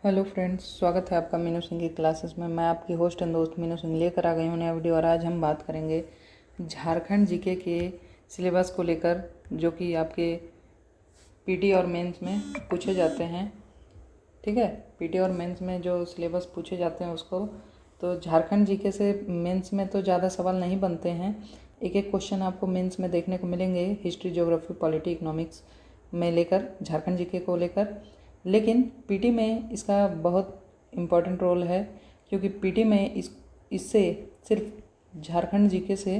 Hello friends, स्वागत है आपका मीनू सिंह की क्लासेस में। मैं आपकी होस्ट एंड दोस्त मीनू सिंह लेकर आ गई हूँ नया वीडियो। और आज हम बात करेंगे झारखंड जीके के सिलेबस को लेकर, जो कि आपके पीटी और मेंस में पूछे जाते हैं। ठीक है, पीटी और मेंस में जो सिलेबस पूछे जाते हैं उसको, तो झारखंड जीके से मेंस में तो ज़्यादा सवाल नहीं बनते हैं। एक एक क्वेश्चन आपको मेंस में देखने को मिलेंगे, हिस्ट्री, ज्योग्राफी, पॉलिटी, इकोनॉमिक्स में लेकर, झारखंड जीके को लेकर। लेकिन पीटी में इसका बहुत इम्पोर्टेंट रोल है, क्योंकि पीटी में इससे सिर्फ झारखंड जीके से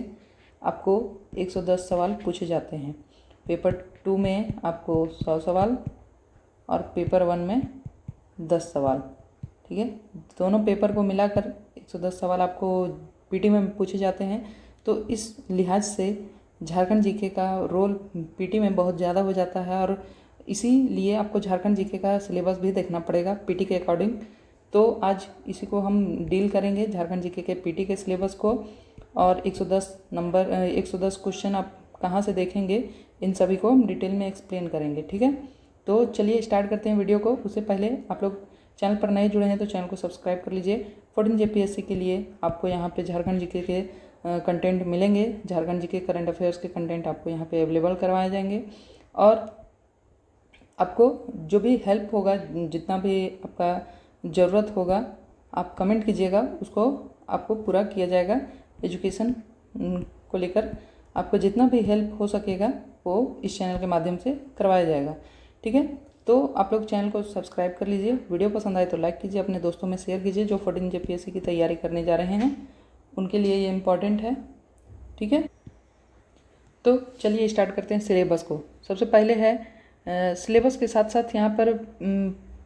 आपको 110 सवाल पूछे जाते हैं। पेपर 2 में आपको 100 सवाल और पेपर 1 में 10 सवाल। ठीक है, दोनों पेपर को मिलाकर 110 सवाल आपको पीटी में पूछे जाते हैं। तो इस लिहाज से झारखंड जीके का रोल पीटी में बहुत ज़्यादा हो जाता है, और इसीलिए आपको झारखंड जीके का सिलेबस भी देखना पड़ेगा पीटी के अकॉर्डिंग। तो आज इसी को हम डील करेंगे, झारखंड जीके के पीटी के सिलेबस को, और 110 क्वेश्चन आप कहाँ से देखेंगे, इन सभी को हम डिटेल में एक्सप्लेन करेंगे। ठीक है, तो चलिए स्टार्ट करते हैं वीडियो को। उससे पहले आप लोग चैनल पर नए जुड़े हैं तो चैनल को सब्सक्राइब कर लीजिए। 14 जेपीएससी के लिए आपको यहाँ पे झारखंड जीके के कंटेंट मिलेंगे। झारखंड जीके करंट अफेयर्स के कंटेंट आपको यहाँ पे अवेलेबल करवाए जाएंगे, और आपको जो भी हेल्प होगा, जितना भी आपका ज़रूरत होगा, आप कमेंट कीजिएगा, उसको आपको पूरा किया जाएगा। एजुकेशन को लेकर आपको जितना भी हेल्प हो सकेगा वो इस चैनल के माध्यम से करवाया जाएगा। ठीक है, तो आप लोग चैनल को सब्सक्राइब कर लीजिए। वीडियो पसंद आए तो लाइक कीजिए, अपने दोस्तों में शेयर कीजिए जो 14 जेपीएससी की तैयारी करने जा रहे हैं, उनके लिए ये इम्पॉर्टेंट है। ठीक है, तो चलिए स्टार्ट करते हैं सिलेबस को। सबसे पहले है सिलेबस के साथ साथ यहाँ पर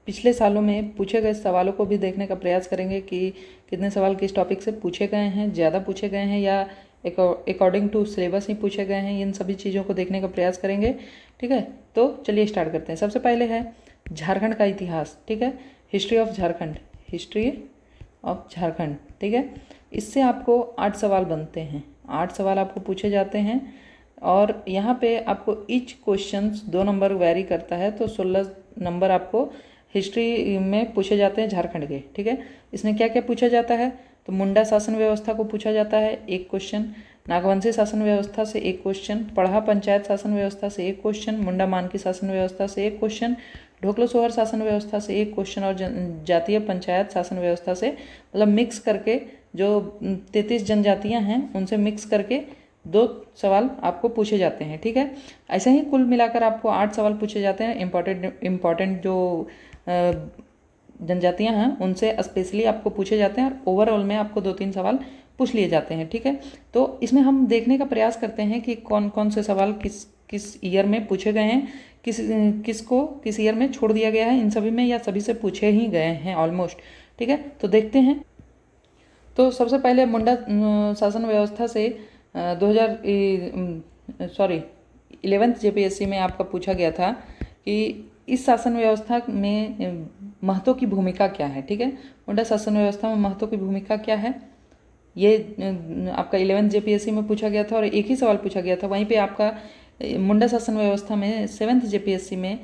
पिछले सालों में पूछे गए सवालों को भी देखने का प्रयास करेंगे कि कितने सवाल किस टॉपिक से पूछे गए हैं, ज़्यादा पूछे गए हैं या अकॉर्डिंग टू सिलेबस ही पूछे गए हैं। इन सभी चीज़ों को देखने का प्रयास करेंगे। ठीक है, तो चलिए स्टार्ट करते हैं। सबसे पहले है झारखंड का इतिहास। ठीक है, history of Jharkhand, history of Jharkhand. ठीक है, इससे आपको 8 सवाल बनते हैं, 8 सवाल आपको पूछे जाते हैं, और यहाँ पे आपको ईच क्वेश्चंस 2 नंबर वेरी करता है, तो 16 नंबर आपको हिस्ट्री में पूछे जाते हैं झारखंड के। ठीक है, इसमें क्या क्या पूछा जाता है, तो मुंडा शासन व्यवस्था को पूछा जाता है 1 क्वेश्चन, नागवंशी शासन व्यवस्था से 1 क्वेश्चन, पढ़ा पंचायत शासन व्यवस्था से 1 क्वेश्चन, मुंडा मानकी शासन व्यवस्था से 1 क्वेश्चन, ढोकलो सोहर शासन व्यवस्था से 1 क्वेश्चन, और जातीय पंचायत शासन व्यवस्था से, मतलब मिक्स करके जो 33 जनजातियाँ हैं उनसे मिक्स करके 2 सवाल आपको पूछे जाते हैं। ठीक है, ऐसे ही कुल मिलाकर आपको 8 सवाल पूछे जाते हैं। इम्पॉर्टेंट जो जनजातियां हैं उनसे स्पेशली आपको पूछे जाते हैं, और ओवरऑल में आपको 2-3 सवाल पूछ लिए जाते हैं। ठीक है, तो इसमें हम देखने का प्रयास करते हैं कि कौन कौन से सवाल किस किस ईयर में पूछे गए हैं, किसको किस ईयर में छोड़ दिया गया है, इन सभी में या सभी से पूछे ही गए हैं ऑलमोस्ट। ठीक है, तो देखते हैं। तो सबसे पहले मुंडा शासन व्यवस्था से 11th जेपीएससी में आपका पूछा गया था कि इस शासन व्यवस्था में महतो की भूमिका क्या है। ठीक है, मुंडा शासन व्यवस्था में महतो की भूमिका क्या है, ये आपका 11th जेपीएससी में पूछा गया था, और एक ही सवाल पूछा गया था। वहीं पे आपका मुंडा शासन व्यवस्था में 7th जेपीएससी में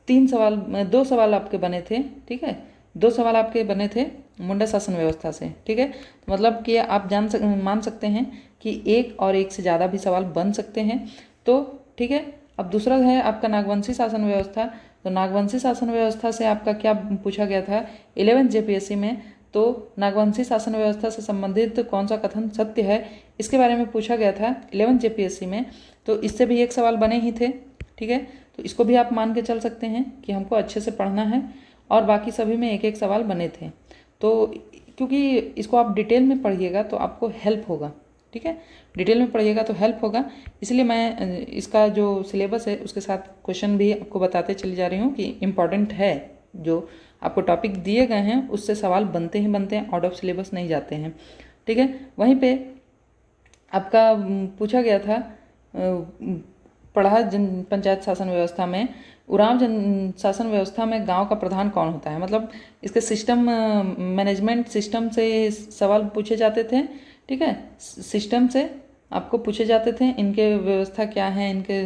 2 सवाल आपके बने थे। ठीक है, 2 सवाल आपके बने थे मुंडा शासन व्यवस्था से। ठीक है, तो मतलब कि आप मान सकते हैं कि एक से ज़्यादा भी सवाल बन सकते हैं। तो ठीक है, अब दूसरा है आपका नागवंशी शासन व्यवस्था। तो नागवंशी शासन व्यवस्था से आपका क्या पूछा गया था 11th जेपीएससी में, तो नागवंशी शासन व्यवस्था से संबंधित कौन सा कथन सत्य है, इसके बारे में पूछा गया था 11th जेपीएससी में। तो इससे भी 1 सवाल बने ही थे। ठीक है, तो इसको भी आप मान के चल सकते हैं कि हमको अच्छे से पढ़ना है, और बाकी सभी में 1-1 सवाल बने थे। तो क्योंकि इसको आप डिटेल में पढ़िएगा तो आपको हेल्प होगा। ठीक है, डिटेल में पढ़िएगा तो हेल्प होगा, इसलिए मैं इसका जो सिलेबस है उसके साथ क्वेश्चन भी आपको बताते चली जा रही हूँ कि इम्पॉर्टेंट है। जो आपको टॉपिक दिए गए हैं उससे सवाल बनते ही बनते हैं, आउट ऑफ सिलेबस नहीं जाते हैं। ठीक है, वहीं पे आपका पूछा गया था पढ़ा पंचायत शासन व्यवस्था में, उरांव शासन व्यवस्था में गांव का प्रधान कौन होता है, मतलब इसके सिस्टम मैनेजमेंट सिस्टम से सवाल पूछे जाते थे। ठीक है, सिस्टम से आपको पूछे जाते थे, इनके व्यवस्था क्या है, इनके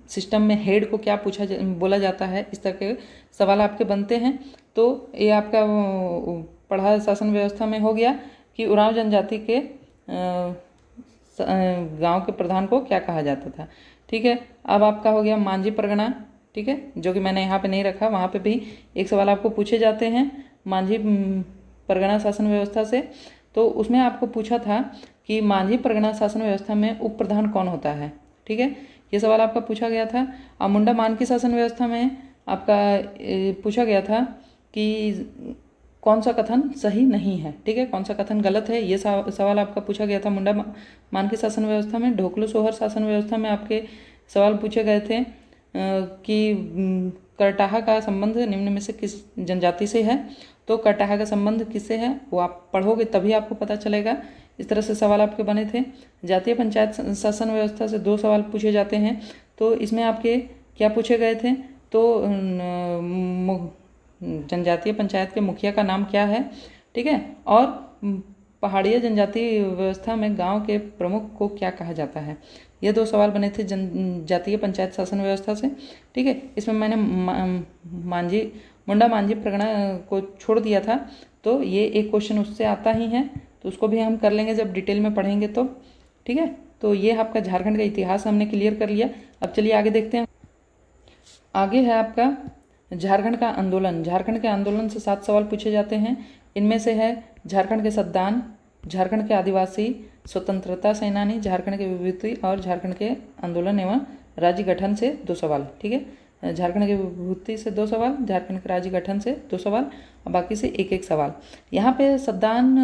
सिस्टम में हेड को क्या बोला जाता है, इस तरह के सवाल आपके बनते हैं। तो ये आपका पढ़ा शासन व्यवस्था में हो गया कि उरांव जनजाति के गांव के प्रधान को क्या कहा जाता था। ठीक है, अब आपका हो गया मांझी परगना। ठीक है, जो कि मैंने यहाँ पे नहीं रखा, वहाँ पे भी एक सवाल आपको पूछे जाते हैं मांझी परगना शासन व्यवस्था से। तो उसमें आपको पूछा था कि मांझी परगना शासन व्यवस्था में उप प्रधान कौन होता है। ठीक है, ये सवाल आपका पूछा गया था। और मुंडा मानकी शासन व्यवस्था में आपका पूछा गया था कि कौन सा कथन सही नहीं है। ठीक है, कौन सा कथन गलत है, ये सवाल आपका पूछा गया था मुंडा मानकी शासन व्यवस्था में। ढोकलू सोहर शासन व्यवस्था में आपके सवाल पूछे गए थे कि करटाहा का संबंध निम्न में से किस जनजाति से है। तो करटाहा का संबंध किससे है वो आप पढ़ोगे तभी आपको पता चलेगा। इस तरह से सवाल आपके बने थे। जातीय पंचायत शासन व्यवस्था से 2 सवाल पूछे जाते हैं। तो इसमें आपके क्या पूछे गए थे, तो जनजातीय पंचायत के मुखिया का नाम क्या है। ठीक है, और पहाड़िया जनजाति व्यवस्था में गांव के प्रमुख को क्या कहा जाता है। ये 2 सवाल बने थे जनजातीय पंचायत शासन व्यवस्था से। ठीक है, इसमें मैंने मुंडा मांझी परगना को छोड़ दिया था, तो ये एक क्वेश्चन उससे आता ही है, तो उसको भी हम कर लेंगे जब डिटेल में पढ़ेंगे तो। ठीक है, तो ये आपका झारखंड का इतिहास हमने क्लियर कर लिया। अब चलिए आगे देखते हैं। आगे है आपका झारखंड का आंदोलन। झारखंड के आंदोलन से 7 सवाल पूछे जाते हैं। इनमें से है झारखंड के सद्दान, झारखंड के आदिवासी, स्वतंत्रता सेनानी, झारखंड के विभूति और झारखंड के आंदोलन एवं राज्य गठन से 2 सवाल। ठीक है, झारखंड के विभूति से 2 सवाल, झारखंड के राज्य गठन से 2 सवाल और बाकी से एक एक सवाल। यहाँ पे सद्दान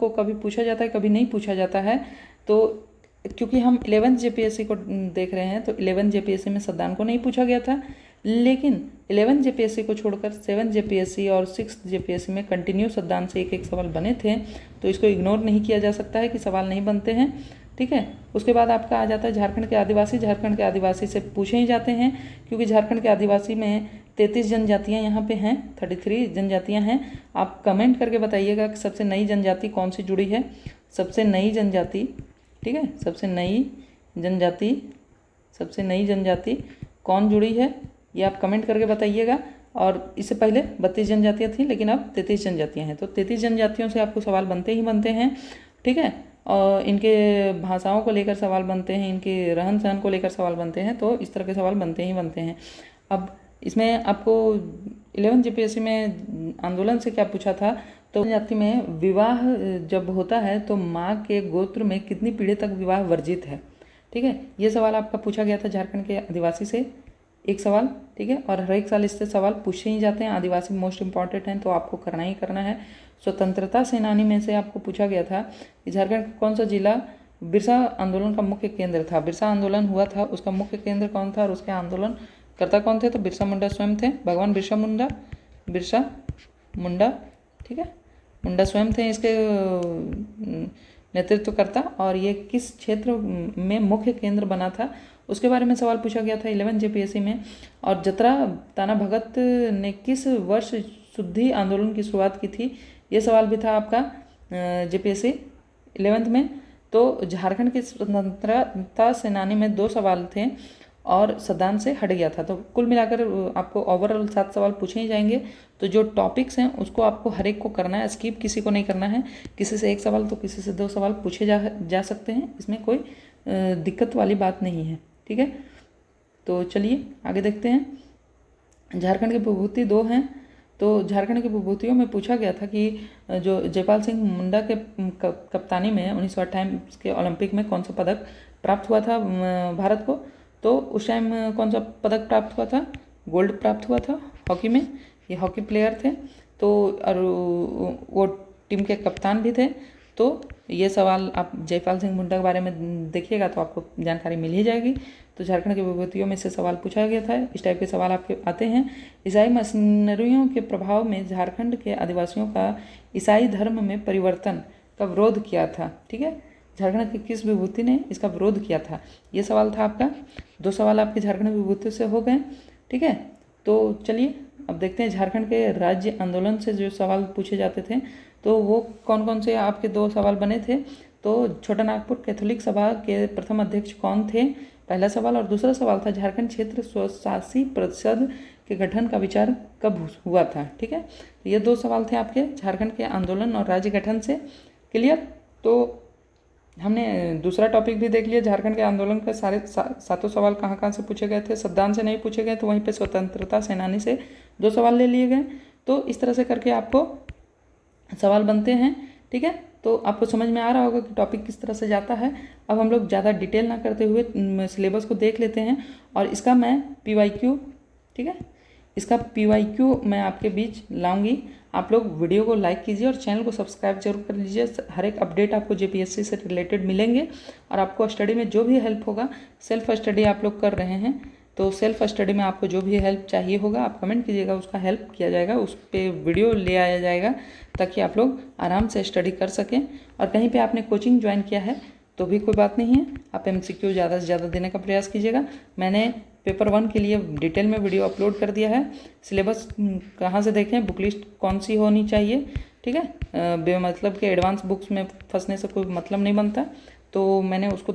को कभी पूछा जाता है, कभी नहीं पूछा जाता है। तो क्योंकि हम 11th जेपीएससी को देख रहे हैं, तो 11th जेपीएससी में सद्दान को नहीं पूछा गया था, लेकिन 11th जेपीएससी को छोड़कर 7th जेपीएससी और 6th जेपीएससी में कंटिन्यू सद्दान से एक एक सवाल बने थे। तो इसको इग्नोर नहीं किया जा सकता है कि सवाल नहीं बनते हैं। ठीक है, उसके बाद आपका आ जाता है झारखंड के आदिवासी। झारखंड के आदिवासी से पूछे ही जाते हैं, क्योंकि झारखंड के आदिवासी में 33 जनजातियाँ यहाँ पे हैं, 33 जनजातियाँ हैं। आप कमेंट करके बताइएगा कि सबसे नई जनजाति कौन सी जुड़ी है। सबसे नई जनजाति, ठीक है, सबसे नई जनजाति कौन जुड़ी है, ये आप कमेंट करके बताइएगा। और इससे पहले 32 जनजातियाँ थीं, लेकिन अब 33 जनजातियाँ हैं। तो 33 जनजातियों से आपको सवाल बनते ही बनते हैं। ठीक है, और इनके भाषाओं को लेकर सवाल बनते हैं, इनके रहन सहन को लेकर सवाल बनते हैं। तो इस तरह के सवाल बनते ही बनते हैं। अब इसमें आपको 11th जेपीएससी में आंदोलन से क्या पूछा था, तो जनजाति में विवाह जब होता है तो माँ के गोत्र में कितनी पीढ़ी तक विवाह वर्जित है। ठीक है, ये सवाल आपका पूछा गया था झारखंड के आदिवासी से, एक सवाल। ठीक है, और हर एक साल इससे सवाल पूछे ही जाते हैं। आदिवासी मोस्ट इंपॉर्टेंट हैं, तो आपको करना ही करना है। स्वतंत्रता सेनानी में से आपको पूछा गया था कि झारखंड का कौन सा जिला बिरसा आंदोलन का मुख्य केंद्र था। बिरसा आंदोलन हुआ था, उसका मुख्य केंद्र कौन था और उसके आंदोलन करता कौन थे, तो बिरसा मुंडा स्वयं थे। भगवान बिरसा मुंडा, ठीक है, मुंडा स्वयं थे इसके नेतृत्वकर्ता। और ये किस क्षेत्र में मुख्य केंद्र बना था, उसके बारे में सवाल पूछा गया था 11th जेपीएससी में। और जतरा ताना भगत ने किस वर्ष शुद्धि आंदोलन की शुरुआत की थी, ये सवाल भी था आपका जेपीएससी 11th में। तो झारखंड के स्वतंत्रता सेनानी में 2 सवाल थे और सद्दान से हट गया था। तो कुल मिलाकर आपको ओवरऑल 7 सवाल पूछे ही जाएंगे। तो जो टॉपिक्स हैं उसको आपको हर एक को करना है, स्किप किसी को नहीं करना है। किसी से 1 सवाल तो किसी से 2 सवाल पूछे जा सकते हैं, इसमें कोई दिक्कत वाली बात नहीं है। ठीक है, तो चलिए आगे देखते हैं। झारखंड की विभूति 2 हैं। तो झारखंड की विभूतियों में पूछा गया था कि जो जयपाल सिंह मुंडा के कप्तानी में 1928 के ओलंपिक में कौन सा पदक प्राप्त हुआ था भारत को। तो उस टाइम कौन सा पदक प्राप्त हुआ था, गोल्ड प्राप्त हुआ था हॉकी में। ये हॉकी प्लेयर थे, तो और वो टीम के कप्तान भी थे। तो ये सवाल आप जयपाल सिंह मुंडा के बारे में देखिएगा तो आपको जानकारी मिल ही जाएगी। तो झारखंड की विभूतियों में से सवाल पूछा गया था। इस टाइप के सवाल आपके आते हैं। ईसाई मशीनरियों के प्रभाव में झारखंड के आदिवासियों का ईसाई धर्म में परिवर्तन का विरोध किया था। ठीक है, झारखंड की किस विभूति ने इसका विरोध किया था, ये सवाल था आपका। 2 सवाल आपके झारखंड विभूति से हो गए। ठीक है, तो चलिए अब देखते हैं झारखंड के राज्य आंदोलन से जो सवाल पूछे जाते थे, तो वो कौन कौन से आपके 2 सवाल बने थे। तो छोटा नागपुर कैथोलिक सभा के प्रथम अध्यक्ष कौन थे, पहला सवाल। और दूसरा सवाल था झारखंड क्षेत्र स्वशासी परिषद के गठन का विचार कब हुआ था। ठीक है, तो ये 2 सवाल थे आपके झारखंड के आंदोलन और राज्य गठन से। क्लियर। तो हमने दूसरा टॉपिक भी देख लिया, झारखंड के आंदोलन के सारे 7 सवाल कहाँ से पूछे गए थे। सद्दाम से नहीं पूछे गए, तो वहीं पे स्वतंत्रता सेनानी से 2 सवाल ले लिए गए। तो इस तरह से करके आपको सवाल बनते हैं। ठीक है, तो आपको समझ में आ रहा होगा कि टॉपिक किस तरह से जाता है। अब हम लोग ज़्यादा डिटेल ना करते हुए सिलेबस को देख लेते हैं, और इसका मैं PYQ, ठीक है, इसका PYQ मैं आपके बीच लाऊंगी। आप लोग वीडियो को लाइक कीजिए और चैनल को सब्सक्राइब जरूर कर लीजिए। हर एक अपडेट आपको JPSC से रिलेटेड मिलेंगे, और आपको स्टडी में जो भी हेल्प होगा, सेल्फ स्टडी आप लोग कर रहे हैं तो सेल्फ स्टडी में आपको जो भी हेल्प चाहिए होगा आप कमेंट कीजिएगा, उसका हेल्प किया जाएगा, उस पर वीडियो ले आया जाएगा, ताकि आप लोग आराम से स्टडी कर सकें। और कहीं पे आपने कोचिंग ज्वाइन किया है तो भी कोई बात नहीं है, आप MCQ ज़्यादा से ज़्यादा देने का प्रयास कीजिएगा। मैंने पेपर 1 के लिए डिटेल में वीडियो अपलोड कर दिया है। सिलेबस कहाँ से देखें, बुक लिस्ट कौन सी होनी चाहिए, ठीक है, बेमतलब के एडवांस बुक्स में फंसने से कोई मतलब नहीं बनता, तो मैंने उसको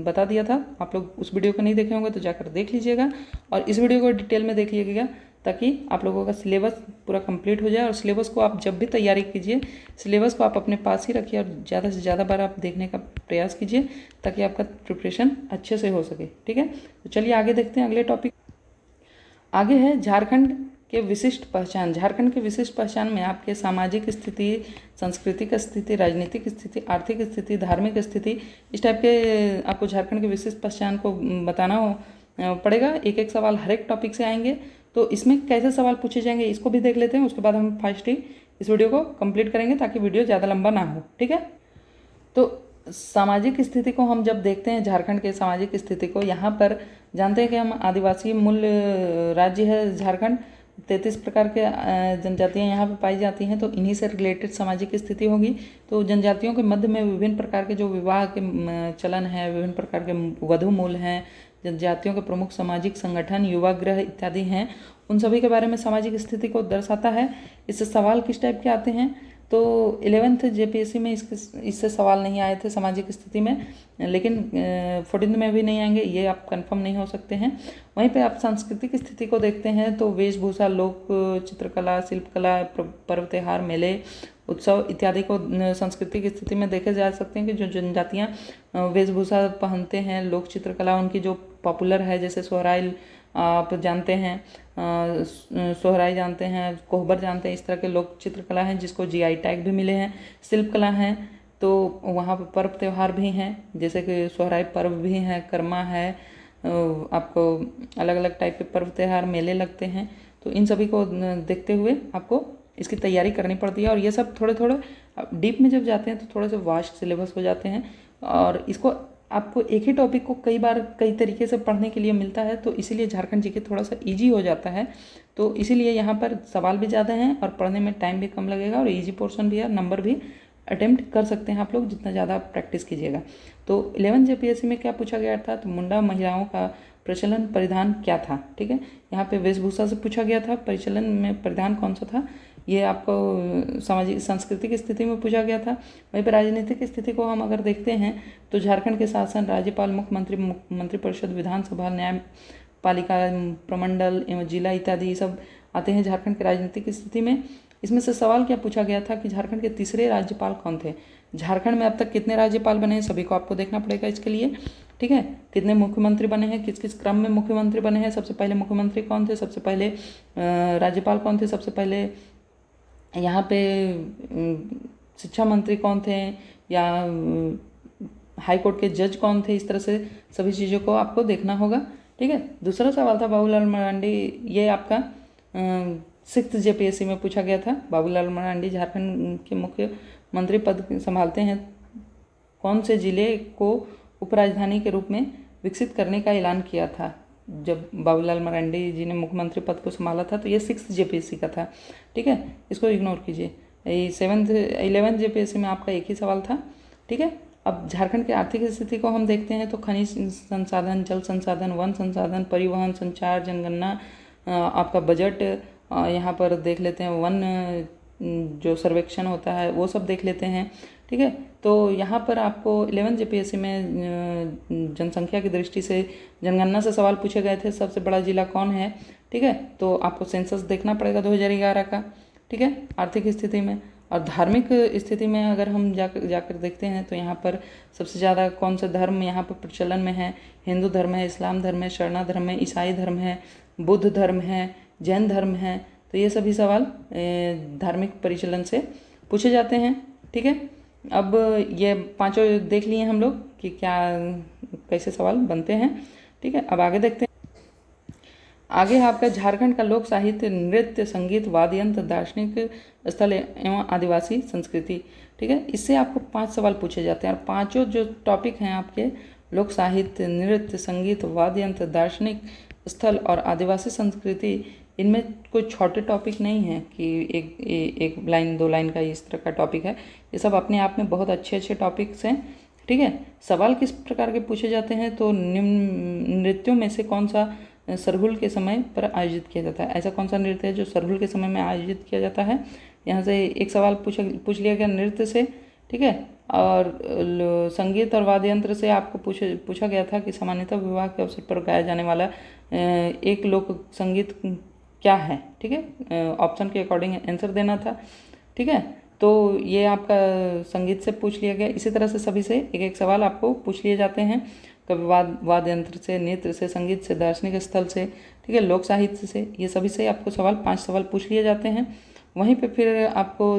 बता दिया था। आप लोग उस वीडियो को नहीं देखे होंगे तो जाकर देख लीजिएगा, और इस वीडियो को डिटेल में देख लीजिएगा, ताकि आप लोगों का सिलेबस पूरा कंप्लीट हो जाए। और सिलेबस को आप जब भी तैयारी कीजिए, सिलेबस को आप अपने पास ही रखिए, और ज़्यादा से ज़्यादा बार आप देखने का प्रयास कीजिए, ताकि आपका प्रिपरेशन अच्छे से हो सके। ठीक है, तो चलिए आगे देखते हैं अगले टॉपिक। आगे है झारखंड के विशिष्ट पहचान। झारखंड के विशिष्ट पहचान में आपके सामाजिक स्थिति, सांस्कृतिक स्थिति, राजनीतिक स्थिति, आर्थिक स्थिति, धार्मिक स्थिति, इस टाइप के आपको झारखंड के विशिष्ट पहचान को बताना पड़ेगा। एक एक सवाल हर एक टॉपिक से आएंगे, तो इसमें कैसे सवाल पूछे जाएंगे इसको भी देख लेते हैं। उसके बाद हम फास्ट ही इस वीडियो को कंप्लीट करेंगे, ताकि वीडियो ज़्यादा लंबा ना हो। ठीक है, तो सामाजिक स्थिति को हम जब देखते हैं, झारखंड के सामाजिक स्थिति को, यहाँ पर जानते हैं कि हम आदिवासी मूल राज्य है झारखंड। 33 प्रकार के जनजातियाँ यहाँ पर पाई जाती हैं, तो इन्हीं से रिलेटेड सामाजिक स्थिति होगी। तो जनजातियों के मध्य में विभिन्न प्रकार के जो विवाह के चलन है, विभिन्न प्रकार के वधु मूल हैं, जनजातियों के प्रमुख सामाजिक संगठन, युवा गृह इत्यादि हैं, उन सभी के बारे में सामाजिक स्थिति को दर्शाता है। इससे सवाल किस टाइप के आते हैं, तो 11th JPSC में इससे सवाल नहीं आए थे सामाजिक स्थिति में, लेकिन 14th में भी नहीं आएंगे, ये आप कंफर्म नहीं हो सकते हैं। वहीं पे आप सांस्कृतिक स्थिति को देखते हैं, तो वेशभूषा, लोक चित्रकला, शिल्पकला, पर्व त्योहार, मेले, उत्सव इत्यादि को सांस्कृतिक स्थिति में देखे जा सकते हैं कि जो जनजातियाँ वेशभूषा पहनते हैं, लोक चित्रकला उनकी जो पॉपुलर है, जैसे सोहराई आप जानते हैं, सोहराई जानते हैं, कोहबर जानते हैं, इस तरह के लोक चित्रकला हैं जिसको GI टैग भी मिले हैं। शिल्प कला हैं, तो वहाँ पर पर्व त्यौहार भी हैं, जैसे कि सोहराई पर्व भी है, कर्मा है, आपको अलग अलग टाइप के पर्व त्यौहार मेले लगते हैं। तो इन सभी को देखते हुए आपको इसकी तैयारी करनी पड़ती है, और ये सब थोड़े थोड़े डीप में जब जाते हैं तो थोड़े से वास्ट सिलेबस हो जाते हैं, और इसको आपको एक ही टॉपिक को कई बार कई तरीके से पढ़ने के लिए मिलता है, तो इसीलिए झारखंड GK थोड़ा सा इजी हो जाता है। तो इसीलिए यहाँ पर सवाल भी ज़्यादा हैं और पढ़ने में टाइम भी कम लगेगा, और इजी पोर्शन भी है, नंबर भी अटेम्प्ट कर सकते हैं आप लोग जितना ज़्यादा प्रैक्टिस कीजिएगा। तो 11 JPSC में क्या पूछा गया था, तो मुंडा महिलाओं का प्रचलन परिधान क्या था। ठीक है, यहाँ पे वेशभूषा से पूछा गया था, परिचलन में परिधान कौन सा था, ये आपको सामाजिक सांस्कृतिक स्थिति में पूछा गया था। वहीं पर राजनीतिक स्थिति को हम अगर देखते हैं, तो झारखंड के शासन, राज्यपाल, मुख्यमंत्री, मंत्रिपरिषद, विधानसभा, न्यायपालिका, प्रमंडल एवं जिला इत्यादि सब आते हैं झारखंड के राजनीतिक स्थिति में। इसमें से सवाल क्या पूछा गया था कि झारखंड के तीसरे राज्यपाल कौन थे। झारखंड में अब तक कितने राज्यपाल बने हैं, सभी को आपको देखना पड़ेगा इसके लिए। ठीक है, कितने मुख्यमंत्री बने हैं, किस किस क्रम में मुख्यमंत्री बने हैं, सबसे पहले मुख्यमंत्री कौन थे, सबसे पहले राज्यपाल कौन थे, सबसे पहले यहाँ पे शिक्षा मंत्री कौन थे, या हाई कोर्ट के जज कौन थे, इस तरह से सभी चीज़ों को आपको देखना होगा। ठीक है, दूसरा सवाल था बाबूलाल मरांडी, ये आपका 6th JPSC में पूछा गया था। बाबूलाल मरांडी झारखंड के मुख्यमंत्री पद संभालते हैं, कौन से जिले को उपराजधानी के रूप में विकसित करने का ऐलान किया था। जब बाबूलाल मरांडी जी ने मुख्यमंत्री पद को संभाला था, तो ये 6th JPSC का था। ठीक है, इसको इग्नोर कीजिए। 11th JPSC में आपका एक ही सवाल था। ठीक है, अब झारखंड की आर्थिक स्थिति को हम देखते हैं, तो खनिज संसाधन, जल संसाधन, वन संसाधन, परिवहन, संचार, जनगणना, आपका बजट, यहाँ पर देख लेते हैं, वन जो सर्वेक्षण होता है वो सब देख लेते हैं। ठीक है। तो यहाँ पर आपको 11 JPSC में जनसंख्या की दृष्टि से जनगणना से सवाल पूछे गए थे, सबसे बड़ा जिला कौन है, ठीक है। तो आपको सेंसस देखना पड़ेगा 2011 का, ठीक है, आर्थिक स्थिति में। और धार्मिक स्थिति में अगर हम जाकर देखते हैं तो यहाँ पर सबसे ज़्यादा कौन सा धर्म यहाँ पर प्रचलन में है, हिंदू धर्म है, इस्लाम धर्म है, शरणा धर्म है, ईसाई धर्म है, बुद्ध धर्म है, जैन धर्म है। तो ये सभी सवाल धार्मिक परिचलन से पूछे जाते हैं, ठीक है। अब ये पांचों देख लिए हम लोग कि क्या कैसे सवाल बनते हैं, ठीक है। अब आगे देखते हैं। आगे है आपका झारखंड का लोक साहित्य, नृत्य, संगीत, वाद्य यंत्र, दार्शनिक स्थल एवं आदिवासी संस्कृति, ठीक है। इससे आपको 5 सवाल पूछे जाते हैं और पांचों जो टॉपिक हैं आपके लोक साहित्य, नृत्य, संगीत, वाद्य यंत्र, दार्शनिक स्थल और आदिवासी संस्कृति, इनमें कोई छोटे टॉपिक नहीं है कि एक लाइन 2 लाइन का इस तरह का टॉपिक है। ये सब अपने आप में बहुत अच्छे अच्छे टॉपिक्स हैं, ठीक है। सवाल किस प्रकार के पूछे जाते हैं, तो निम्न नृत्यों में से कौन सा सरहुल के समय पर आयोजित किया जाता है, ऐसा कौन सा नृत्य है जो सरहुल के समय में आयोजित किया जाता है। यहाँ से एक सवाल पूछ लिया गया नृत्य से, ठीक है। और संगीत और वाद्य यंत्र से आपको पूछा गया था कि सामान्यतः विवाह के अवसर पर गाया जाने वाला एक लोक संगीत क्या है, ठीक है। ऑप्शन के अकॉर्डिंग आंसर देना था, ठीक है। तो ये आपका संगीत से पूछ लिया गया। इसी तरह से सभी से एक एक सवाल आपको पूछ लिए जाते हैं, कभी वाद्य यंत्र से, नृत्य से, संगीत से, दार्शनिक स्थल से, ठीक है, लोक साहित्य से, ये सभी से आपको 5 सवाल पूछ लिए जाते हैं। वहीं पे फिर आपको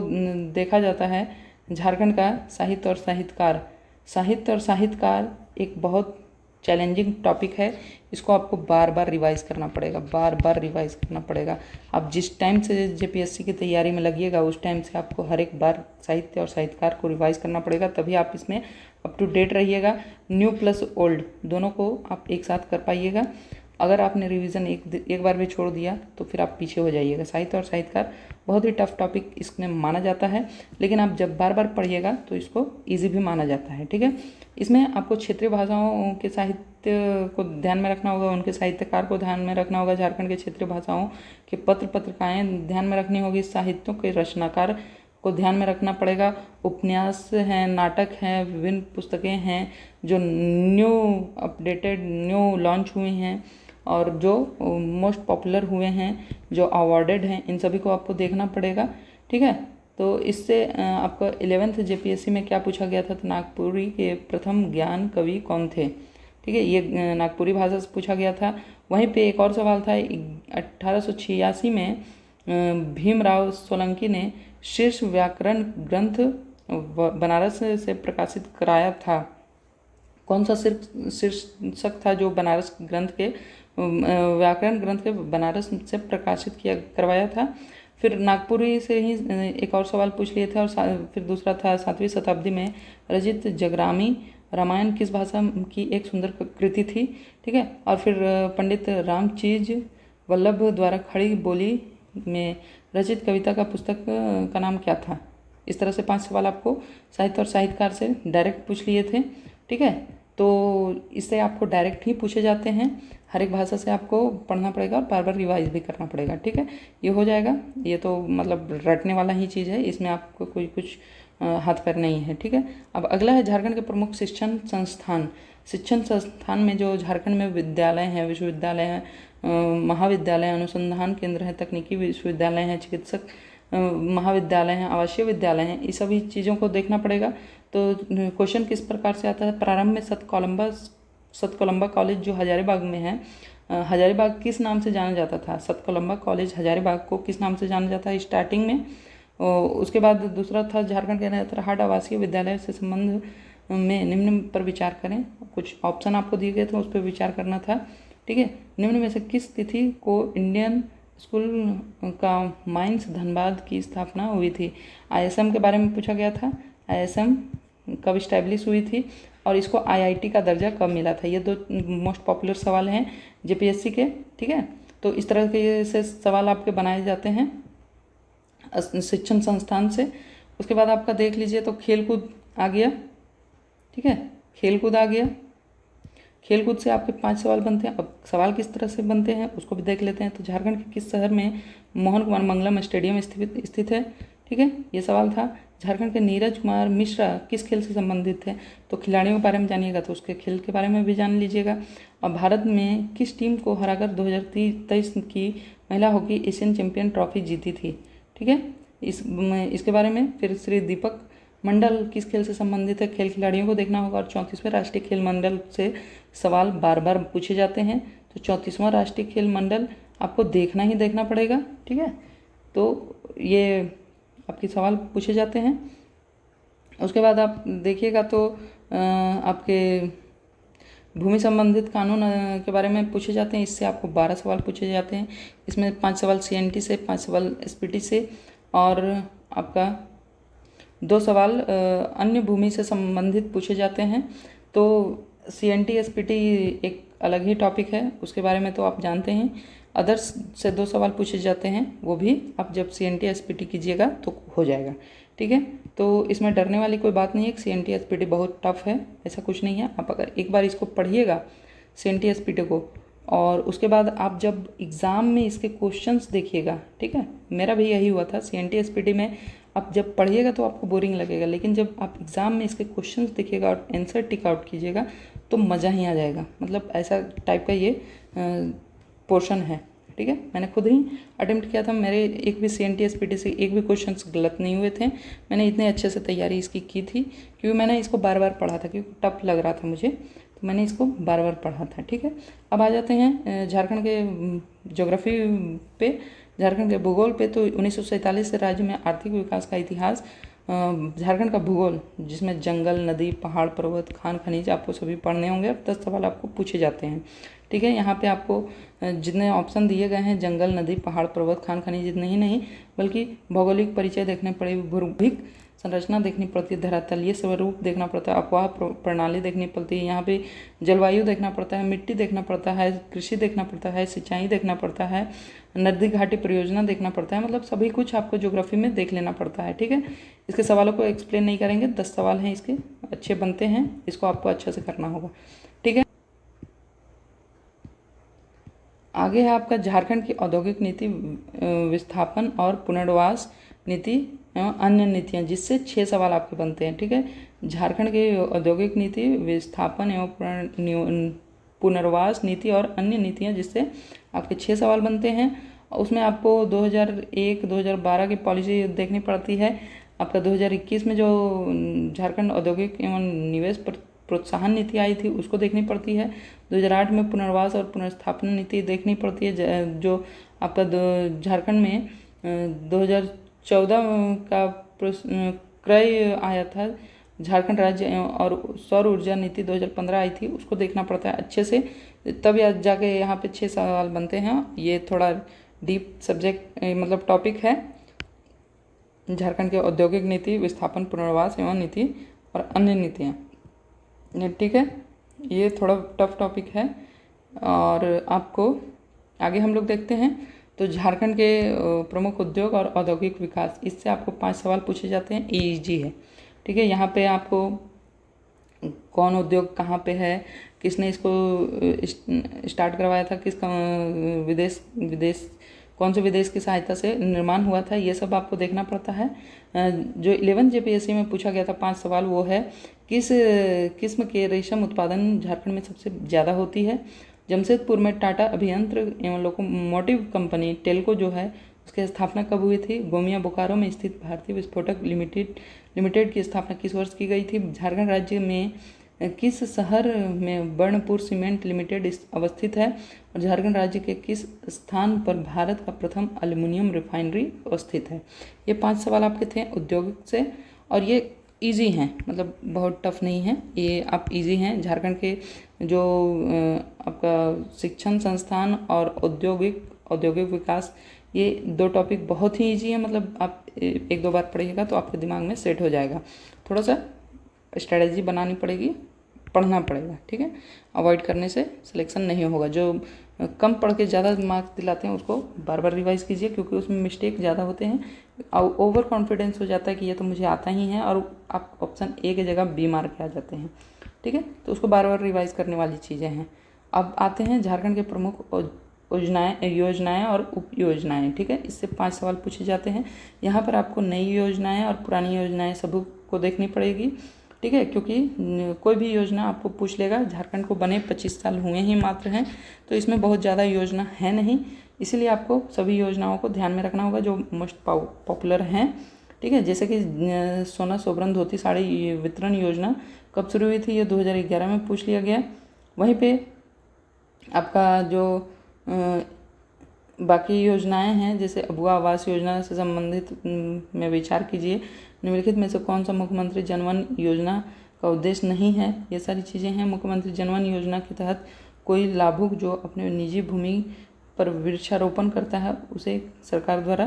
देखा जाता है झारखंड का साहित्य और साहित्यकार। साहित्य और साहित्यकार एक बहुत चैलेंजिंग टॉपिक है, इसको आपको बार बार रिवाइज़ करना पड़ेगा, बार बार रिवाइज़ करना पड़ेगा। आप जिस टाइम से JPSC की तैयारी में लगिएगा उस टाइम से आपको हर एक बार साहित्य और साहित्यकार को रिवाइज़ करना पड़ेगा, तभी आप इसमें अप टू डेट रहिएगा। न्यू प्लस ओल्ड दोनों को आप एक साथ कर पाइएगा। अगर आपने रिवीजन एक बार भी छोड़ दिया तो फिर आप पीछे हो जाइएगा। साहित्य और साहित्यकार बहुत ही टफ टॉपिक इसमें माना जाता है, लेकिन आप जब बार बार पढ़िएगा तो इसको ईजी भी माना जाता है, ठीक है। इसमें आपको क्षेत्रीय भाषाओं के साहित्य को ध्यान में रखना होगा, उनके साहित्यकार को ध्यान में रखना होगा, झारखंड के क्षेत्रीय भाषाओं के पत्र पत्रिकाएँ ध्यान में रखनी होगी, साहित्यों के रचनाकार को ध्यान में रखना पड़ेगा। उपन्यास हैं, नाटक हैं, विभिन्न पुस्तकें हैं जो न्यू अपडेटेड न्यू लॉन्च हुई हैं और जो मोस्ट पॉपुलर हुए हैं, जो अवार्डेड हैं, इन सभी को आपको देखना पड़ेगा, ठीक है। तो इससे आपको 11th JPSC में क्या पूछा गया था, तो नागपुरी के प्रथम ज्ञान कवि कौन थे, ठीक है, ये नागपुरी भाषा से पूछा गया था। वहीं पे एक और सवाल था 1886 में भीमराव सोलंकी ने शीर्ष व्याकरण ग्रंथ बनारस से प्रकाशित कराया था। कौन सा शीर्षक था जो बनारस ग्रंथ के व्याकरण ग्रंथ के बनारस से प्रकाशित करवाया था। फिर नागपुरी से ही एक और सवाल पूछ लिए थे और फिर दूसरा था 7वीं शताब्दी में रचित जगरामी रामायण किस भाषा की एक सुंदर कृति थी, ठीक है। और फिर पंडित रामचीज वल्लभ द्वारा खड़ी बोली में रचित कविता का पुस्तक का नाम क्या था। इस तरह से 5 सवाल आपको साहित्य और साहित्यकार से डायरेक्ट पूछ लिए थे, ठीक है। तो इससे आपको डायरेक्ट ही पूछे जाते हैं, हर एक भाषा से आपको पढ़ना पड़ेगा और बार बार रिवाइज भी करना पड़ेगा, ठीक है। ये हो जाएगा, ये तो मतलब रटने वाला ही चीज़ है, इसमें आपको कोई कुछ हाथ पैर नहीं है, ठीक है। अब अगला है झारखंड के प्रमुख शिक्षण संस्थान। शिक्षण संस्थान में जो झारखंड में विद्यालय हैं, विश्वविद्यालय हैं, महाविद्यालय, अनुसंधान केंद्र हैं, तकनीकी विश्वविद्यालय हैं, चिकित्सक महाविद्यालय हैं, आवासीय विद्यालय हैं, इस सभी चीज़ों को देखना पड़ेगा। तो क्वेश्चन किस प्रकार से आता है, प्रारंभ में सतकोलंबा कॉलेज जो हजारीबाग में है, हजारीबाग किस नाम से जाना जाता था। सतकोलंबा कॉलेज हजारीबाग को किस नाम से जाना जाता है स्टार्टिंग में। उसके बाद दूसरा था झारखंड के नेतरहाट आवासीय विद्यालय से संबंध में निम्न पर विचार करें। कुछ ऑप्शन आपको दिए गए थे, उस पर विचार करना था, ठीक है। निम्न में से किस तिथि को इंडियन स्कूल का माइंस धनबाद की स्थापना हुई थी। ISM के बारे में पूछा गया था, ISM कब इस्टेब्लिश हुई थी और इसको IIT का दर्जा कब मिला था। ये 2 मोस्ट पॉपुलर सवाल हैं JPSC के, ठीक है। तो इस तरह के से सवाल आपके बनाए जाते हैं शिक्षण संस्थान से। उसके बाद आपका देख लीजिए तो खेलकूद आ गया, ठीक है, खेलकूद आ गया। खेलकूद से आपके 5 सवाल बनते हैं। अब सवाल किस तरह से बनते हैं उसको भी देख लेते हैं। तो झारखंड के किस शहर में मोहन कुमार मंगलम स्टेडियम स्थित है, ठीक है, ये सवाल था। झारखंड के नीरज कुमार मिश्रा किस खेल से संबंधित है, तो खिलाड़ियों के बारे में जानिएगा तो उसके खेल के बारे में भी जान लीजिएगा। और भारत में किस टीम को हराकर 2023 की महिला हॉकी एशियन चैंपियन ट्रॉफी जीती थी, ठीक है, इसके बारे में। फिर श्री दीपक मंडल किस खेल से संबंधित है, खेल खिलाड़ियों को देखना होगा। और 34वें राष्ट्रीय खेल मंडल से सवाल बार बार पूछे जाते हैं, तो 34वां राष्ट्रीय खेल मंडल आपको देखना ही देखना पड़ेगा, ठीक है। तो ये आपके सवाल पूछे जाते हैं। उसके बाद आप देखिएगा तो आपके भूमि संबंधित कानून के बारे में पूछे जाते हैं, इससे आपको 12 सवाल पूछे जाते हैं। इसमें 5 सवाल CNT से, 5 सवाल SPT से और आपका 2 सवाल अन्य भूमि से संबंधित पूछे जाते हैं। तो CNT SPT एक अलग ही टॉपिक है, उसके बारे में तो आप जानते हैं। अदर्स से 2 सवाल पूछे जाते हैं, वो भी आप जब CNT SPT कीजिएगा तो हो जाएगा, ठीक है। तो इसमें डरने वाली कोई बात नहीं है। CNT SPT बहुत टफ है, ऐसा कुछ नहीं है। आप अगर एक बार इसको पढ़िएगा CNT SPT को, और उसके बाद आप जब एग्ज़ाम में इसके क्वेश्चंस देखिएगा, ठीक है, मेरा भी यही हुआ था। CNT SPT में आप जब पढ़िएगा तो आपको बोरिंग लगेगा, लेकिन जब आप एग्ज़ाम में इसके क्वेश्चंस देखिएगा और आंसर टिक आउट कीजिएगा तो मज़ा ही आ जाएगा। मतलब ऐसा टाइप का ये पोर्शन है, ठीक है। मैंने खुद ही अटेम्प्ट किया था, मेरे एक भी CNT SPT से एक भी क्वेश्चंस गलत नहीं हुए थे। मैंने इतने अच्छे से तैयारी इसकी की थी क्योंकि मैंने इसको बार बार पढ़ा था, क्योंकि टफ लग रहा था मुझे, तो मैंने इसको बार बार पढ़ा था, ठीक है। अब आ जाते हैं झारखंड के ज्योग्राफी पे, झारखंड के भूगोल पे। तो 1947 से राज्य में आर्थिक विकास का इतिहास, झारखंड का भूगोल जिसमें जंगल, नदी, पहाड़, पर्वत, खान, खनिज आपको सभी पढ़ने होंगे। अब 10 सवाल आपको पूछे जाते हैं, ठीक है। यहाँ पे आपको जितने ऑप्शन दिए गए हैं, जंगल, नदी, पहाड़, पर्वत, खान, खनिज, इतने ही नहीं बल्कि भौगोलिक परिचय देखने पड़ेगी, भूगोलिक संरचना देखनी पड़ती है, धरातल ये स्वरूप देखना पड़ता है, अफवाह प्रणाली देखनी पड़ती है, यहाँ पे जलवायु देखना पड़ता है, मिट्टी देखना पड़ता है, कृषि देखना पड़ता है, सिंचाई देखना पड़ता है, नदी घाटी परियोजना देखना पड़ता है। मतलब सभी कुछ आपको ज्योग्राफी में देख लेना पड़ता है, ठीक है। इसके सवालों को एक्सप्लेन नहीं करेंगे, 10 सवाल हैं इसके, अच्छे बनते हैं, इसको आपको अच्छे से करना होगा, ठीक है। आगे है आपका झारखंड की औद्योगिक नीति, विस्थापन और पुनर्वास नीति एवं अन्य नीतियाँ, जिससे 6 सवाल आपके बनते हैं, ठीक है। झारखंड की औद्योगिक नीति, विस्थापन एवं पुनर्वास नीति और अन्य नीतियाँ, जिससे आपके 6 सवाल बनते हैं। उसमें आपको 2001-2012 की पॉलिसी देखनी पड़ती है। आपका 2021 में जो झारखंड औद्योगिक एवं निवेश प्रोत्साहन नीति आई थी उसको देखनी पड़ती है। 2008 में पुनर्वास और पुनर्स्थापन नीति देखनी पड़ती है, जो आपका झारखंड में 2014 का क्रय आया था। झारखंड राज्य और सौर ऊर्जा नीति 2015 आई थी, उसको देखना पड़ता है अच्छे से, तब जाके यहाँ पे 6 सवाल बनते हैं। ये थोड़ा डीप सब्जेक्ट मतलब टॉपिक है, झारखंड के औद्योगिक नीति, विस्थापन, पुनर्वास एवं नीति और अन्य नीतियाँ, ठीक है। ये थोड़ा टफ टॉपिक है। और आपको आगे हम लोग देखते हैं तो झारखंड के प्रमुख उद्योग और औद्योगिक विकास, इससे आपको 5 सवाल पूछे जाते हैं, EEG है, ठीक है। यहाँ पे आपको कौन उद्योग कहाँ पे है, किसने इसको स्टार्ट करवाया था, किस विदेश कौन से विदेश की सहायता से निर्माण हुआ था, ये सब आपको देखना पड़ता है। जो 11 JPSC में पूछा गया था 5 सवाल, वो है किस किस्म के रेशम उत्पादन झारखंड में सबसे ज़्यादा होती है। जमशेदपुर में टाटा अभियंत्र एवं लोकोमोटिव कंपनी टेल्को जो है उसकी स्थापना कब हुई थी। गोमिया बोकारो में स्थित भारतीय विस्फोटक लिमिटेड की स्थापना किस वर्ष की गई थी। झारखंड राज्य में किस शहर में बर्नपुर सीमेंट लिमिटेड अवस्थित है। और झारखंड राज्य के किस स्थान पर भारत का प्रथम एल्युमिनियम रिफाइनरी अवस्थित है। ये 5 सवाल आपके थे उद्योग से, और ये इजी हैं, मतलब बहुत टफ नहीं है, ये आप इजी हैं। झारखंड के जो आपका शिक्षण संस्थान और औद्योगिक विकास, ये 2 टॉपिक बहुत ही इजी है, मतलब आप 1-2 बार पढ़िएगा तो आपके दिमाग में सेट हो जाएगा। थोड़ा सा स्ट्रेटजी बनानी पड़ेगी, पढ़ना पड़ेगा, ठीक है। अवॉइड करने से सिलेक्शन नहीं होगा। जो कम पढ़ के ज़्यादा मार्क्स दिलाते हैं उसको बार बार रिवाइज़ कीजिए, क्योंकि उसमें मिस्टेक ज़्यादा होते हैं और ओवर कॉन्फिडेंस हो जाता है कि ये तो मुझे आता ही है, और आप ऑप्शन A की जगह B मार्क के आ जाते हैं, ठीक है। तो उसको बार बार रिवाइज़ करने वाली चीज़ें हैं। अब आते हैं झारखंड के प्रमुख योजनाएं और उप योजनाएं। ठीक है, इससे 5 सवाल पूछे जाते हैं। यहाँ पर आपको नई योजनाएं और पुरानी योजनाएं सब को देखनी पड़ेगी। ठीक है, क्योंकि कोई भी योजना आपको पूछ लेगा। झारखंड को बने 25 साल हुए ही मात्र हैं, तो इसमें बहुत ज़्यादा योजना है नहीं, इसीलिए आपको सभी योजनाओं को ध्यान में रखना होगा जो मोस्ट पॉपुलर हैं। ठीक है, जैसे कि सोना सोबरन धोती साड़ी वितरण योजना कब शुरू हुई थी, ये 2011 में पूछ लिया गया। वहीं पे आपका जो बाकी योजनाएं हैं, जैसे अबुआ आवास योजना से संबंधित में विचार कीजिए। निम्नलिखित में से कौन सा मुख्यमंत्री जनवन योजना का उद्देश्य नहीं है, ये सारी चीज़ें हैं। मुख्यमंत्री जनवन योजना के तहत कोई लाभुक जो अपने निजी भूमि पर वृक्षारोपण करता है उसे सरकार द्वारा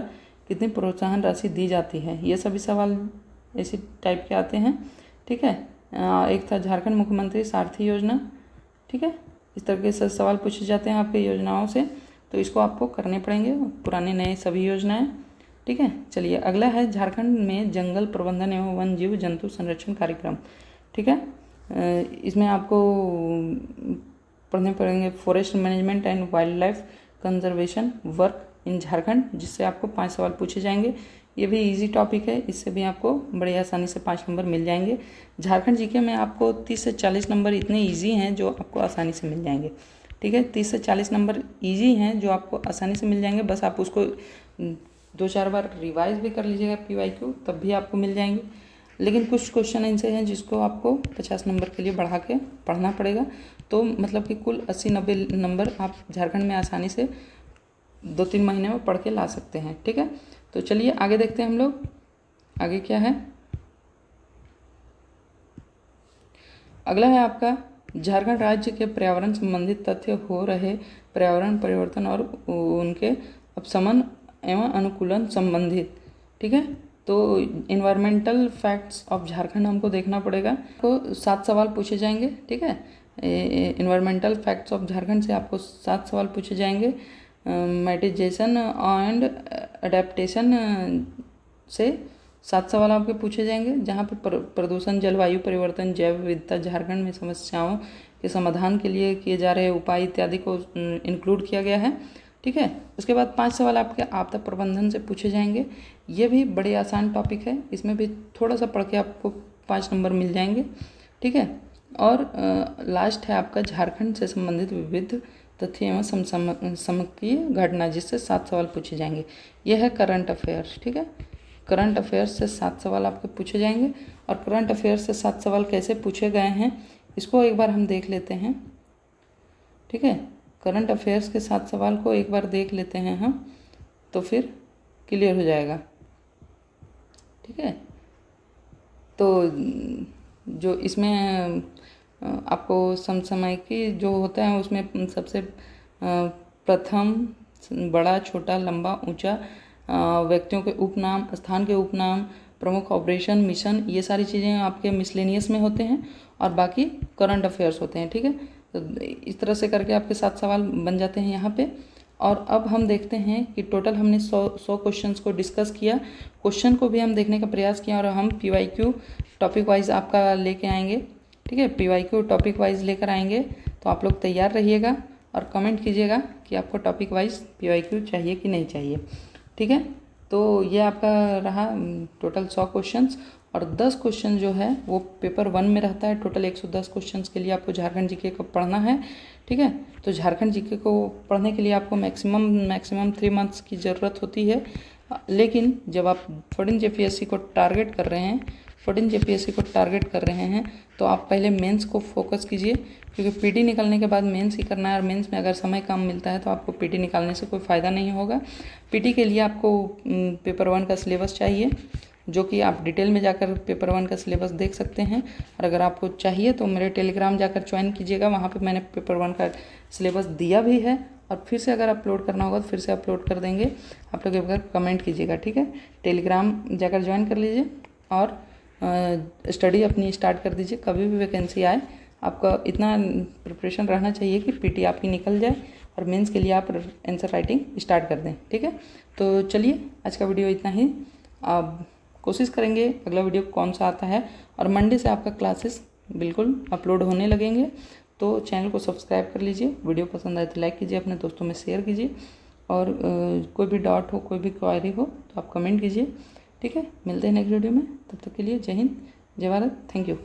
कितनी प्रोत्साहन राशि दी जाती है, ये सभी सवाल इसी टाइप के आते हैं। ठीक है, एक था झारखंड मुख्यमंत्री सारथी योजना। ठीक है, इस तरह के सवाल पूछे जाते हैं आपके योजनाओं से, तो इसको आपको करने पड़ेंगे, पुराने नए सभी योजनाएं। ठीक है, चलिए अगला है झारखंड में जंगल प्रबंधन एवं वन जीव जंतु संरक्षण कार्यक्रम। ठीक है, इसमें आपको पढ़ने पड़ेंगे forest management and wild life conservation work in Jharkhand, जिससे आपको 5 सवाल पूछे जाएंगे। ये भी इजी टॉपिक है, इससे भी आपको बड़ी आसानी से 5 नंबर मिल जाएंगे। झारखंड जीके में आपको 30 से 40 नंबर इतने इजी हैं जो आपको आसानी से मिल जाएंगे। ठीक है, 30 से 40 नंबर इजी हैं जो आपको आसानी से मिल जाएंगे। बस आप उसको 2-4 बार रिवाइज भी कर लीजिएगा PYQ, तब भी आपको मिल जाएंगे। लेकिन कुछ क्वेश्चन ऐसे हैं जिसको आपको 50 नंबर के लिए बढ़ा के पढ़ना पड़ेगा, तो मतलब कि कुल 80-90 नंबर आप झारखंड में आसानी से 2-3 महीने में पढ़ के ला सकते हैं। ठीक है, तो चलिए आगे देखते हैं हम लोग आगे क्या है। अगला है आपका झारखंड राज्य के पर्यावरण संबंधित तथ्य हो रहे पर्यावरण परिवर्तन और उनके अपशमन एवं अनुकूलन संबंधित। ठीक है, तो इन्वायरमेंटल फैक्ट्स ऑफ झारखंड हमको देखना पड़ेगा। तो 7 सवाल पूछे जाएंगे। ठीक है, इन्वायरमेंटल फैक्ट्स ऑफ झारखंड से आपको 7 सवाल पूछे जाएंगे। मिटिगेशन एंड अडेप्टेशन से 7 सवाल आपके पूछे जाएंगे, जहाँ पे प्रदूषण, जलवायु परिवर्तन, जैव विविधता, झारखंड में समस्याओं के समाधान के लिए किए जा रहे उपाय इत्यादि को इंक्लूड किया गया है। ठीक है, उसके बाद 5 सवाल आपके आपदा प्रबंधन से पूछे जाएंगे। ये भी बड़े आसान टॉपिक है, इसमें भी थोड़ा सा पढ़ के आपको 5 नंबर मिल जाएंगे। ठीक है, और लास्ट है आपका झारखंड से संबंधित विविध तथ्य एवं समकालीन घटना, जिससे 7 सवाल पूछे जाएंगे। यह है करंट अफेयर्स। ठीक है, करंट अफेयर्स से 7 सवाल आपके पूछे जाएंगे। और करंट अफेयर्स से 7 सवाल कैसे पूछे गए हैं इसको एक बार हम देख लेते हैं। ठीक है, करंट अफेयर्स के 7 सवाल को एक बार देख लेते हैं हम, तो फिर क्लियर हो जाएगा। ठीक है, तो जो इसमें आपको समसामयिकी जो होता है उसमें सबसे प्रथम बड़ा, छोटा, लंबा, ऊंचा, व्यक्तियों के उपनाम, स्थान के उपनाम, प्रमुख ऑपरेशन, मिशन, ये सारी चीज़ें आपके मिसलेनियस में होते हैं और बाकी करंट अफेयर्स होते हैं। ठीक है, तो इस तरह से करके आपके 7 सवाल बन जाते हैं यहाँ पे। और अब हम देखते हैं कि टोटल हमने 100 क्वेश्चंस को डिस्कस किया, क्वेश्चन को भी हम देखने का प्रयास किया और हम PYQ टॉपिक वाइज आपका लेके आएंगे। ठीक है, PYQ टॉपिक वाइज लेकर आएंगे, तो आप लोग तैयार रहिएगा और कमेंट कीजिएगा कि आपको टॉपिक वाइज PYQ चाहिए कि नहीं चाहिए। ठीक है, तो ये आपका रहा टोटल 100 क्वेश्चंस और 10 क्वेश्चन जो है वो पेपर 1 में रहता है। टोटल 110 क्वेश्चंस के लिए आपको झारखंड जीके को पढ़ना है। ठीक है, तो झारखंड जीके को पढ़ने के लिए आपको मैक्सिमम 3 मंथ्स की ज़रूरत होती है। लेकिन जब आप 14 JPSC को टारगेट कर रहे हैं तो आप पहले मेंस को फोकस कीजिए, क्योंकि पीटी निकलने के बाद मेंस ही करना है और मेंस में अगर समय कम मिलता है तो आपको पीटी निकालने से कोई फ़ायदा नहीं होगा। पीटी के लिए आपको पेपर 1 का सिलेबस चाहिए, जो कि आप डिटेल में जाकर पेपर 1 का सिलेबस देख सकते हैं। और अगर आपको चाहिए तो मेरे टेलीग्राम जाकर ज्वाइन कीजिएगा, वहाँ पे मैंने पेपर 1 का सिलेबस दिया भी है और फिर से अगर अपलोड करना होगा तो फिर से अपलोड कर देंगे। आप लोग एक बार कमेंट कीजिएगा। ठीक है, टेलीग्राम जाकर ज्वाइन कर लीजिए और स्टडी अपनी स्टार्ट कर दीजिए। कभी भी वैकेंसी आए आपका इतना प्रिपरेशन रहना चाहिए कि पीटी आपकी निकल जाए और मेंस के लिए आप आंसर राइटिंग स्टार्ट कर दें। ठीक है, तो चलिए आज का वीडियो इतना ही। आप कोशिश करेंगे अगला वीडियो कौन सा आता है और मंडे से आपका क्लासेस बिल्कुल अपलोड होने लगेंगे। तो तो चैनल को सब्सक्राइब कर लीजिए। वीडियो पसंद आए तो लाइक कीजिए, अपने दोस्तों में शेयर कीजिए, और कोई भी डाउट हो, कोई भी क्वायरी हो तो आप कमेंट कीजिए। ठीक है, मिलते हैं नेक्स्ट वीडियो में। तब तक के लिए जय हिंद, जय भारत, थैंक यू।